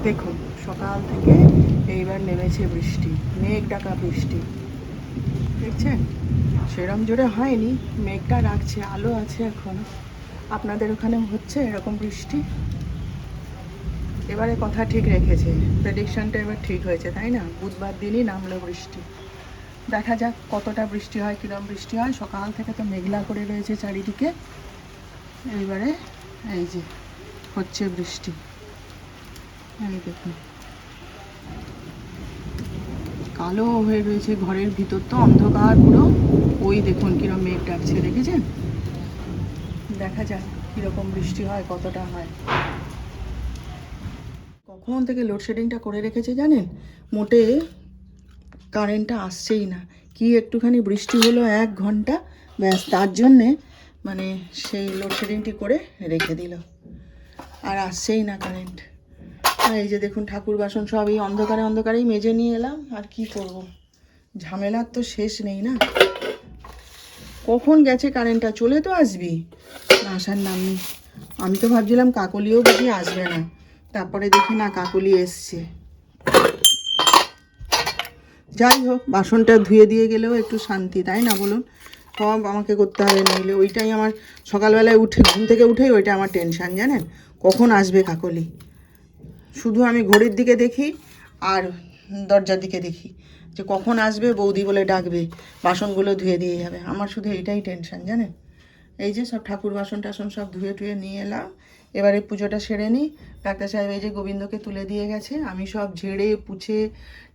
দেখুন সকাল থেকে এইবার নেমেছে বৃষ্টি, মেঘ ডাকা বৃষ্টি, দেখছেন? সেরম জোরে হয়নি, মেঘটা রাখছে, আলো আছে এখন। আপনাদের ওখানে হচ্ছে এরকম বৃষ্টি? এবারে কথা ঠিক রেখেছে, প্রেডিকশনটা এবার ঠিক হয়েছে, তাই না? বুধবার দিনই নামলো বৃষ্টি। দেখা যাক কতটা বৃষ্টি হয়, কীরকম বৃষ্টি হয়। সকাল থেকে তো মেঘলা করে রয়েছে চারিদিকে। এইবারে এই যে হচ্ছে বৃষ্টি, এই দেখুন কালো হয়ে রয়েছে, ঘরের ভিতর তো অন্ধকার পুরো। ওই দেখুন কীরকম মেঘ ডাকছে, দেখেছেন? দেখা যাক কীরকম বৃষ্টি হয়, কতটা হয়। কখন থেকে লোডশেডিংটা করে রেখেছে জানেন? মোটে কারেন্টটা আসছেই না। কি একটুখানি বৃষ্টি হলো 1 ঘন্টা, ব্যাস তার জন্যে মানে সেই লোডশেডিংটি করে রেখে দিল, আর আসছেই না কারেন্ট। এই যে দেখুন ঠাকুর বাসন সব এই অন্ধকারেই মেজে নিয়ে এলাম। আর কি করব, ঝামেলার তো শেষ নেই না। কখন গেছে কারেন্টটা, চলে তো আসবি, আসার নাম নেই। আমি তো ভাবছিলাম কাকলিও বুঝি আসবে না, তারপরে দেখি না কাকলি এসছে। যাই হোক, বাসনটা ধুয়ে দিয়ে গেলেও একটু শান্তি, তাই না বলুন? সব আমাকে করতে হবে, নইলে ওইটাই আমার সকালবেলায় উঠে ঘুম থেকে উঠেই ওইটা আমার টেনশান, জানেন? কখন আসবে কাকলি। শুধু আমি ঘড়ির দিকে দেখি আর দরজার দিকে দেখি যে কখন আসবে, বৌদি বলে ডাকবে, বাসনগুলো ধুয়ে দিয়ে যাবে। আমার শুধু এইটাই টেনশান, জানেন? এই যে সব ঠাকুর বাসন টাসন সব ধুয়ে টুয়ে নিয়ে এলাম। এবারে পুজোটা সেরে নিই। ডাক্তার সাহেব এই যে গোবিন্দকে তুলে দিয়ে গেছে, আমি সব ঝেড়ে পুছে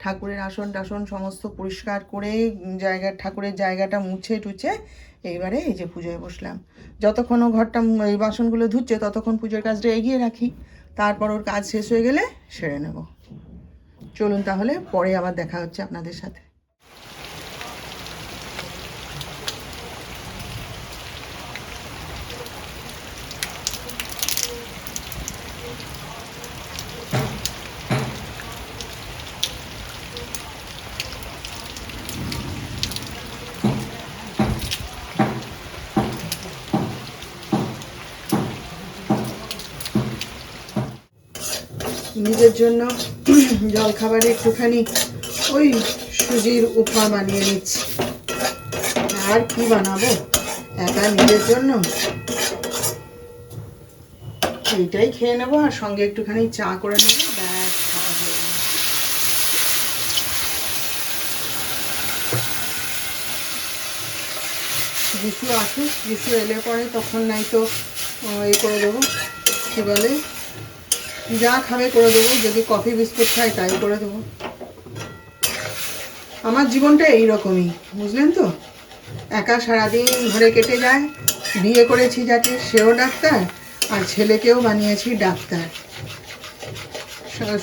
ঠাকুরের আসন টাসন সমস্ত পরিষ্কার করে ঠাকুরের জায়গাটা মুছে টুছে এইবারে এই যে পুজোয় বসলাম। যতক্ষণ ও ঘরটা এই বাসনগুলো ধুচ্ছে ততক্ষণ পুজোর কাজটা এগিয়ে রাখি, তারপর ওর কাজ শেষ হয়ে গেলে সেরে নেব। চলুন তাহলে, পরে আবার দেখা হচ্ছে আপনাদের সাথে। নিজের জন্য জলখাবারে একটুখানি ওই সুজির উপমা বানিয়ে নিচ্ছি। আর কি বানাবো একা নিজের জন্য, এইটাই খেয়ে নেবো, আর সঙ্গে একটুখানি চা করে নেবো, ব্যাস খাওয়া হয়ে গেল। যিশু আসুক, যিশু এলে পরে তখন নাই তো এই করে দেবো, কী বলে, যা খাবে করে দেবো। যদি কফি বিস্কুট খাই তাই করে দেবো। আমার জীবনটা এইরকমই, বুঝলেন তো? একা সারাদিন ঘরে কেটে যায়। বিয়ে করেছি যাকে, সেও ডাক্তার, আর ছেলেকেও বানিয়েছি ডাক্তার।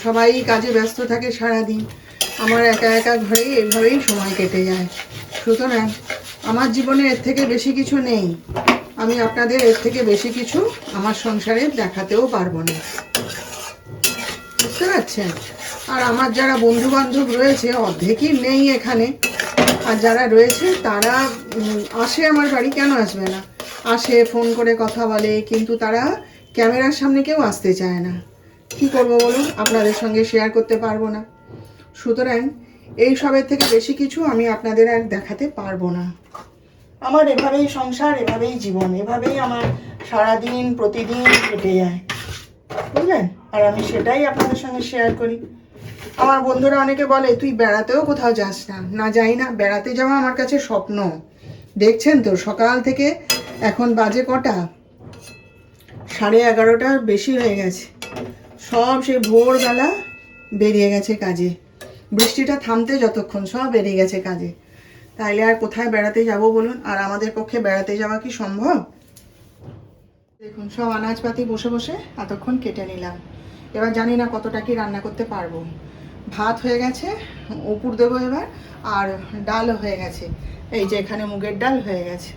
সবাই কাজে ব্যস্ত থাকে সারাদিন, আমার একা একা ঘরে এভাবেই সময় কেটে যায়। সুতরাং আমার জীবনে এর থেকে বেশি কিছু নেই। আমি আপনাদের এর থেকে বেশি কিছু আমার সংসারে দেখাতেও পারবো না, বুঝতে পারছেন? আর আমার যারা বন্ধু বান্ধব রয়েছে, অর্ধেকই নেই এখানে, আর যারা রয়েছে তারা আসে আমার বাড়ি, কেন আসবে না? আসে, ফোন করে কথা বলে, কিন্তু তারা ক্যামেরার সামনে কেউ আসতে চায় না। কি করব বলুন, আপনাদের সঙ্গে শেয়ার করতে পারবো না। সুতরাং এই সবের থেকে বেশি কিছু আমি আপনাদের আর দেখাতে পারবো না। আমার এভাবেই সংসার, এভাবেই জীবন, এভাবেই আমার সারাদিন প্রতিদিন কেটে যায়, বুঝলেন? আর আমি সেটাই আপনাদের সঙ্গে শেয়ার করি। আমার বন্ধুরা অনেকে বলে তুই বেড়াতেও কোথাও যাস না। না, যাই না, বেড়াতে যাওয়া আমার কাছে স্বপ্ন। দেখছেন তো সকাল থেকে এখন বাজে কটা, 11:30 বেশি হয়ে গেছে। সব সেই ভোরবেলা বেরিয়ে গেছে কাজে, বৃষ্টিটা থামতে যতক্ষণ সব বেরিয়ে গেছে কাজে। তাইলে আর কোথায় বেড়াতে যাব বলুন? আর আমাদের পক্ষে বেড়াতে যাওয়া কি সম্ভব? দেখুন সব আনাজপাতি বসে বসে এতক্ষণ কেটে নিলাম। এবার জানি না কতটা কি রান্না করতে পারবো। ভাত হয়ে গেছে, উপর দেবো এবার, আর ডালও হয়ে গেছে। এই যে এখানে মুগের ডাল হয়ে গেছে।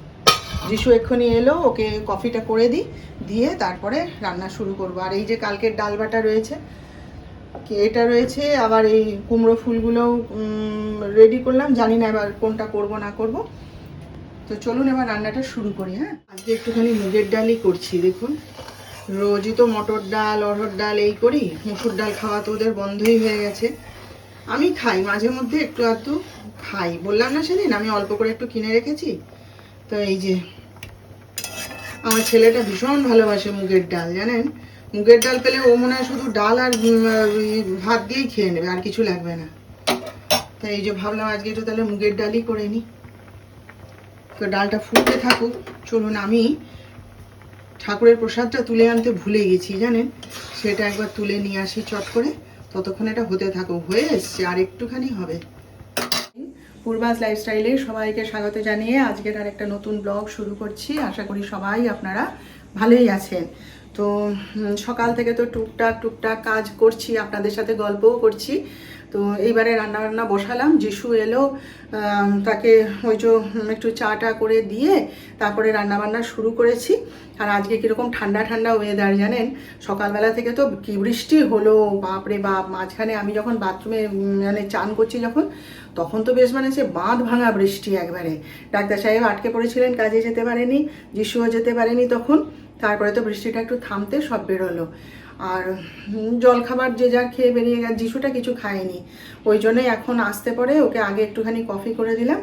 যিশু এক্ষুনি এলো, ওকে কফিটা করে দিই, দিয়ে তারপরে রান্না শুরু করবো। আর এই যে কালকের ডাল বাটা রয়েছে, এটা রয়েছে, আবার এই কুমড়ো ফুলগুলোও রেডি করলাম। জানি না এবার কোনটা করব না করব। তো চলুন এবার রান্নাটা শুরু করি। হ্যাঁ, আজকে একটুখানি মুগের ডালই করছি। দেখুন রোজই তো মটর ডাল অরহর ডাল এই করি, মুসুর ডাল খাওয়া তো ওদের বন্ধই হয়ে গেছে। আমি খাই মাঝে মধ্যে একটু আধটু খাই, বললাম না সেদিন আমি অল্প করে একটু কিনে রেখেছি। তো এই যে আমার ছেলেটা ভীষণ ভালোবাসে মুগের ডাল, জানেন, মুগের ডাল পেলে ও মনে হয় শুধু ডাল আর ভাত দিয়েই খেয়ে নেবে, আর কিছু লাগবে না। তাই এই যে ভাবলাম আজকে একটু তাহলে মুগের ডালই করে নিই। তো ডালটা ফুটতে থাকুক, চলুন আমি ঠাকুরের প্রসাদটা তুলে আনতে ভুলে গেছি জানেন, সেটা একবার তুলে নিয়ে আসি চট করে। ততক্ষণ এটা হতে থাকুক, হয়ে এসছে আর একটুখানি হবে। পূর্বাস লাইফস্টাইলে সবাইকে স্বাগত জানিয়ে আজকের আর একটা নতুন ব্লগ শুরু করছি। আশা করি সবাই আপনারা ভালোই আছেন। তো সকাল থেকে তো টুকটাক কাজ করছি, আপনাদের সাথে গল্পও করছি। তো এইবারে রান্নাবান্না বসালাম, যিশু এলো, তাকে ওই যে একটু চাটা করে দিয়ে তারপরে রান্নাবান্না শুরু করেছি। আর আজকে কীরকম ঠান্ডা ঠান্ডা ওয়েদার জানেন, সকালবেলা থেকে তো কী বৃষ্টি হলো, বাপরে বাপ। মাঝখানে আমি যখন বাথরুমে মানে চান করছি যখন, তখন তো বেশ মানে সে বাঁধ ভাঙা বৃষ্টি একবারে। ডাক্তার সাহেব আটকে পড়েছিলেন, কাজে যেতে পারেনি, যিশুও যেতে পারেনি তখন। তারপরে তো বৃষ্টিটা একটু থামতে সব বেরোলো। আর জলখাবার যে যা খেয়ে বেরিয়ে গেছে, যিশুটা কিছু খায়নি, ওই জন্যই এখন আসতে পরে ওকে আগে একটুখানি কফি করে দিলাম।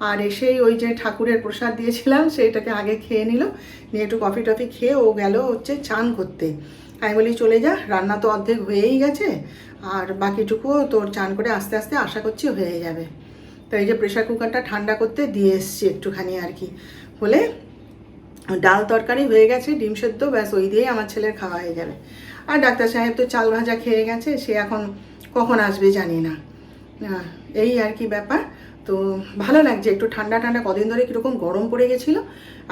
আর এসেই ওই যে ঠাকুরের প্রসাদ দিয়েছিলাম সেইটাকে আগে খেয়ে নিল, নিয়ে একটু কফি টফি খেয়ে ও গেল হচ্ছে চান করতে। আমি বলি চলে যা, রান্না তো অর্ধেক হয়েই গেছে, আর বাকিটুকুও তোর চান করে আস্তে আস্তে আশা করছি হয়ে যাবে। তো এই যে প্রেশার কুকারটা ঠান্ডা করতে দিয়ে এসছি একটুখানি আর কি, হলে ডাল তরকারি হয়ে গেছে, ডিম সেদ্ধ, ব্যাস ওই দিয়েই আমার ছেলের খাওয়া হয়ে যাবে। আর ডাক্তার সাহেব তো চাল ভাজা খেয়ে গেছে, সে এখন কখন আসবে জানি না। এই আর কি ব্যাপার। তো ভালো লাগছে, একটু ঠান্ডা ঠান্ডা, কদিন ধরে কীরকম গরম পড়ে গেছিলো,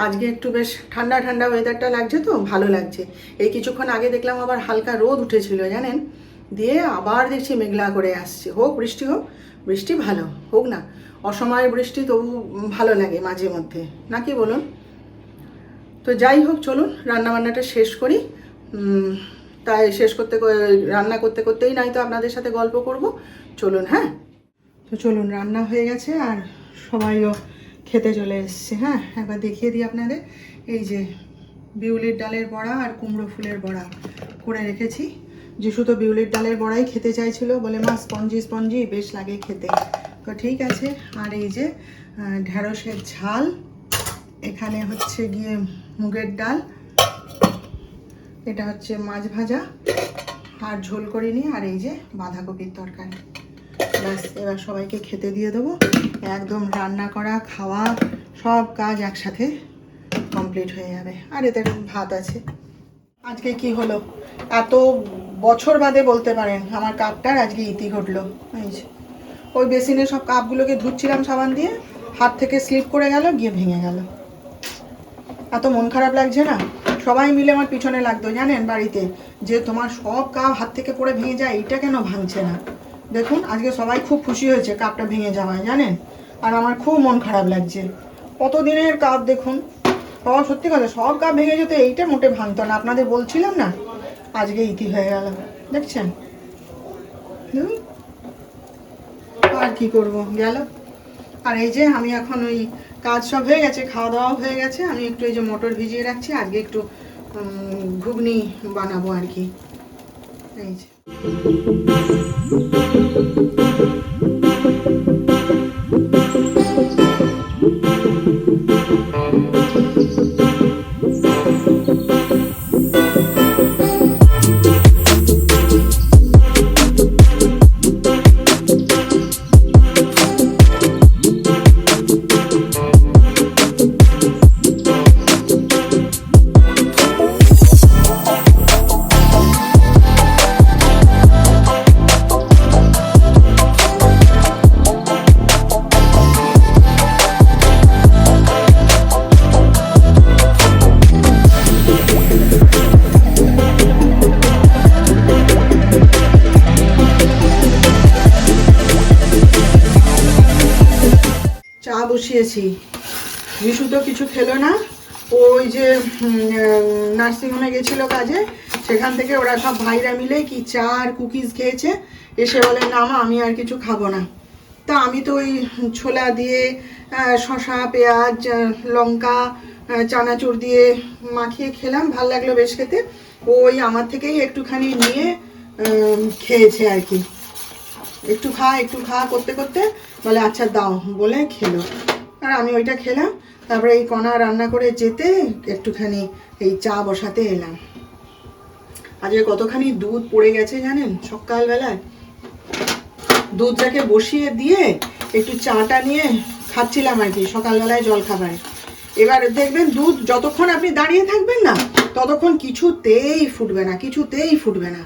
আজকে একটু বেশ ঠান্ডা ঠান্ডা ওয়েদারটা লাগছে, তো ভালো লাগছে। এই কিছুক্ষণ আগে দেখলাম আবার হালকা রোদ উঠেছিল জানেন, দিয়ে আবার দেখছি মেঘলা করে আসছে। হোক বৃষ্টি, হোক বৃষ্টি, ভালো হোক না, অসময়ের বৃষ্টি তবু ভালো লাগে মাঝে মধ্যে, নাকি বলুন? তো যাই হোক, চলুন রান্নাবান্নাটা শেষ করি। তাই শেষ করতে রান্না করতে করতেই নাই তো আপনাদের সাথে গল্প করব, চলুন। হ্যাঁ, তো চলুন, রান্না হয়ে গেছে আর সবাইও খেতে চলে এসছে। হ্যাঁ, একবার দেখিয়ে দিই আপনাদের। এই যে বিউলির ডালের বড়া আর কুমড়ো ফুলের বড়া করে রেখেছি। যিশু তো বিউলির ডালের বড়াই খেতে চাইছিল, বলে মা স্পঞ্জি স্পঞ্জি বেশ লাগে খেতে, তো ঠিক আছে। আর এই যে ঢ্যাঁড়সের ঝাল, এখানে হচ্ছে গিয়ে মুগের ডাল, এটা হচ্ছে মাছ ভাজা আর ঝোল করিনি, আর এই যে বাঁধাকপির তরকারি। ব্যাস, এবার সবাইকে খেতে দিয়ে দেবো। একদম রান্না করা, খাওয়া, সব কাজ একসাথে কমপ্লিট হয়ে যাবে। আর এতে ভাত আছে। আজকে কি হলো, এত বছর বাদে বলতে পারেন আমার কাপটার আজকে ইতি ঘটলো। এই যে ওই বেসিনে সব কাপগুলোকে ধুচ্ছিলাম সাবান দিয়ে, হাত থেকে স্লিপ করে গেল, গিয়ে ভেঙে গেল। এত মন খারাপ লাগছে না, সবাই মিলে আমার পিছনে লাগতো জানেন বাড়িতে, যে তোমার সব কাপ হাত থেকে পড়ে ভেঙে যায়, এটা কেন ভাঙছে না। দেখুন আজকে সবাই খুব খুশি হয়েছে কাপটা ভেঙে যাওয়ায় জানেন, আর আমার খুব মন খারাপ লাগছে। কতদিনের কাপ দেখুন, বাবা সত্যি কথা, সব কাপ ভেঙে যেত, এইটা মোটে ভাঙতো না, আপনাদের বলছিলাম না, আজকে ইতি হয়ে গেল, দেখছেন। আর কি করব, গেল। আর এই যে আমি এখন ওই কাজ সব হয়ে গেছে, খাওয়া দাওয়া হয়ে গেছে, আমি একটু এই যে মটর ভিজিয়ে রাখছি, আজকে একটু ঘুগনি বানাবো আর কি। এই যে চা বসিয়েছি, যিশু তো কিছু খেলো না, ওই যে নার্সিংহোমে গেছিলো কাজে, সেখান থেকে ওরা সব ভাইরা মিলে কি চা আর কুকিজ খেয়েছে, এসে বলে না মা আমি আর কিছু খাবো না। তা আমি তো ওই ছোলা দিয়ে শসা, পেঁয়াজ, লঙ্কা, চানাচুর দিয়ে মাখিয়ে খেলাম, ভাল লাগলো বেশ খেতে। ওই আমার থেকেই একটুখানি নিয়ে খেয়েছে আর কি। একটু খা করতে করতে বলে আচ্ছা দাও বলে খেলো, আর আমি ওইটা খেলাম। তারপরে এই কণা রান্না করে যেতে একটুখানি এই চা বসাতে এলাম। আজকে কতখানি দুধ পড়ে গেছে জানেন, সকালবেলায় দুধটাকে বসিয়ে দিয়ে একটু চাটা নিয়ে খাচ্ছিলাম আর কি সকালবেলায় জলখাবারে। এবার দেখবেন দুধ যতক্ষণ আপনি দাঁড়িয়ে থাকবেন না ততক্ষণ কিছুতেই ফুটবে না।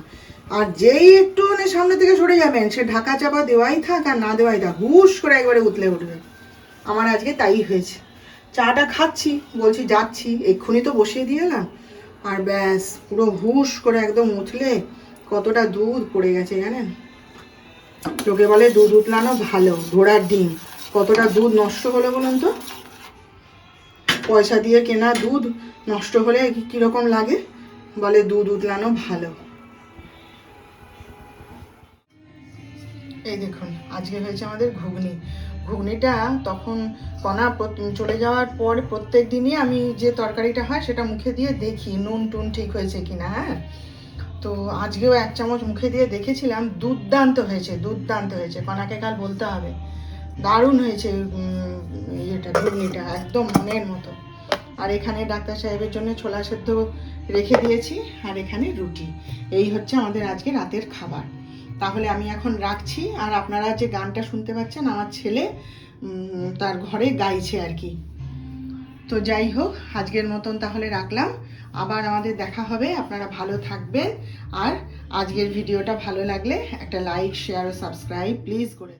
আর যেই একটু সামনে থেকে সরে যাবেন, সে ঢাকা চাপা দেওয়াই থাক আর না দেওয়াই থাক, হুশ করে একবারে উতলে উঠবে। আমার আজকে তাই হয়েছে। চাটা খাচ্ছি, বলছি যাচ্ছি, এক্ষুনি তো বসিয়ে দিয়ে এলাম, আর ব্যাস পুরো হুশ করে একদম উঠলে কতটা দুধ পড়ে গেছে জানেন। লোকে বলে দুধ উতলানো ভালো, ঘোড়ার ডিম। কতটা দুধ নষ্ট হলো বলুন তো। পয়সা দিয়ে কেনা দুধ নষ্ট হলে কিরকম লাগে, বলে দুধ উতলানো ভালো। এই দেখুন আজকে হয়েছে আমাদের ঘুগনিটা তখন কণা চলে যাওয়ার পর প্রত্যেক দিনই আমি যে তরকারিটা হয় সেটা মুখে দিয়ে দেখি নুন টুন ঠিক হয়েছে কিনা। হ্যাঁ, তো আজকেও 1 চামচ মুখে দিয়ে দেখেছিলাম, দুর্দান্ত হয়েছে। কণাকে কাল বলতে হবে, দারুণ হয়েছে ইয়েটা, ঘুগনিটা একদম মনের মতো। আর এখানে ডাক্তার সাহেবের জন্য ছোলা সেদ্ধ রেখে দিয়েছি, আর এখানে রুটি। এই হচ্ছে আমাদের আজকে রাতের খাবার। তাহলে আমি এখন রাখছি। আর আপনারা যে গানটা শুনতে পাচ্ছেন আমার ছেলে তার ঘরে গাইছে আর কি। তো যাই হোক, আজকের মতন তাহলে রাখলাম। আবার আমাদের দেখা হবে। আপনারা ভালো থাকবেন। আর আজকের ভিডিওটা ভালো লাগলে একটা লাইক, শেয়ার ও সাবস্ক্রাইব প্লিজ করে